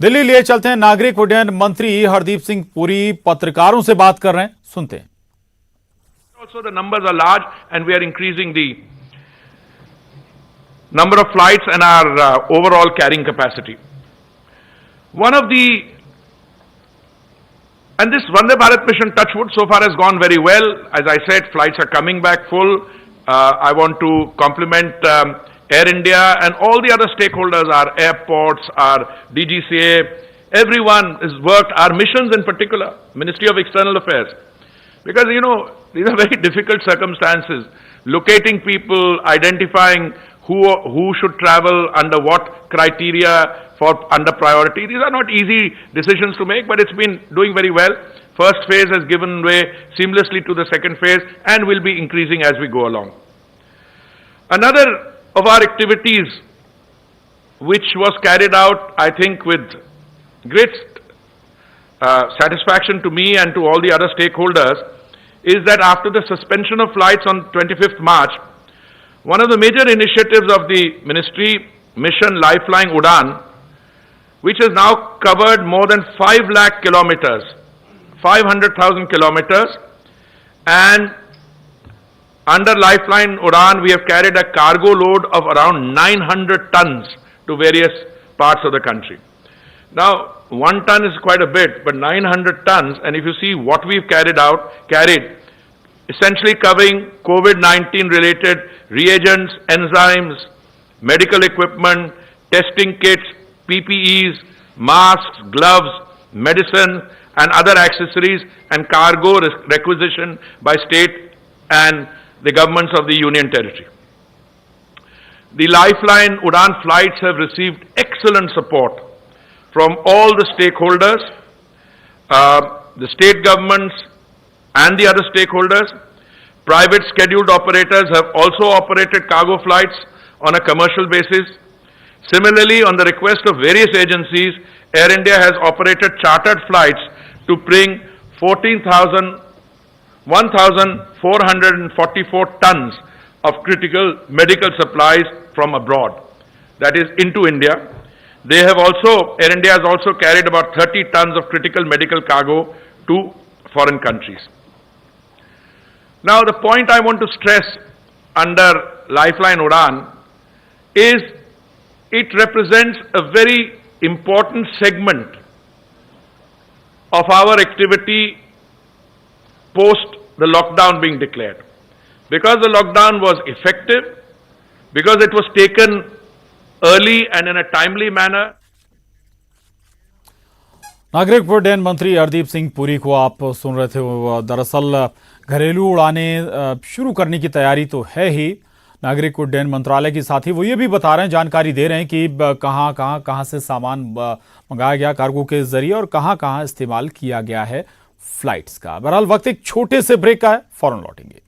दिल्ली लिए चलते हैं। नागरिक उड्डयन मंत्री हरदीप सिंह पुरी पत्रकारों से बात कर रहे हैं, सुनते हैं। Also the numbers are large and we are increasing the number of flights and our overall carrying capacity. And this Vande Bharat mission, touch wood, so far has gone very well. As I said, flights are coming back full. I want to compliment Air India and all the other stakeholders, our airports, our DGCA, everyone has worked, our missions in particular, Ministry of External Affairs. Because, these are very difficult circumstances. Locating people, identifying who should travel, under what criteria for under priority. These are not easy decisions to make, but it's been doing very well. First phase has given way seamlessly to the second phase and will be increasing as we go along. Another of our activities which was carried out, I think, with great satisfaction to me and to all the other stakeholders, is that after the suspension of flights on 25th March, one of the major initiatives of the ministry, Mission Lifeline Udan, which has now covered more than 5 lakh kilometers, 500,000 kilometers, and under Lifeline Udan, we have carried a cargo load of around 900 tons to various parts of the country. Now, 1 ton is quite a bit, but 900 tons, and if you see what we've carried, essentially covering COVID-19 related reagents, enzymes, medical equipment, testing kits, PPEs, masks, gloves, medicine, and other accessories, and cargo requisition by state and the governments of the Union Territory. The Lifeline Udan flights have received excellent support from all the stakeholders, the state governments and the other stakeholders. Private scheduled operators have also operated cargo flights on a commercial basis. Similarly, on the request of various agencies, Air India has operated chartered flights to bring 1,444 tons of critical medical supplies from abroad, that is into India. Air India has also carried about 30 tons of critical medical cargo to foreign countries. Now, the point I want to stress under Lifeline Udan is it represents a very important segment of our activity post the lockdown being declared. Because the lockdown was effective, because it was taken early and in a timely manner. नागरिक उड्डयन मंत्री हरदीप सिंह पुरी को आप सुन रहे थे। दरअसल घरेलू उड़ानें शुरू करने की तैयारी तो है ही नागरिक उड्डयन मंत्रालय के साथ ही। वो ये भी बता रहे हैं, जानकारी दे रहे हैं कि कहां से सामान मंगाया गया कार्गो के जरिए और कहां इस्तेमाल किया गया है फ्लाइट्स का। बहरहाल वक्त एक छोटे से ब्रेक का है, फौरन लौटेंगे।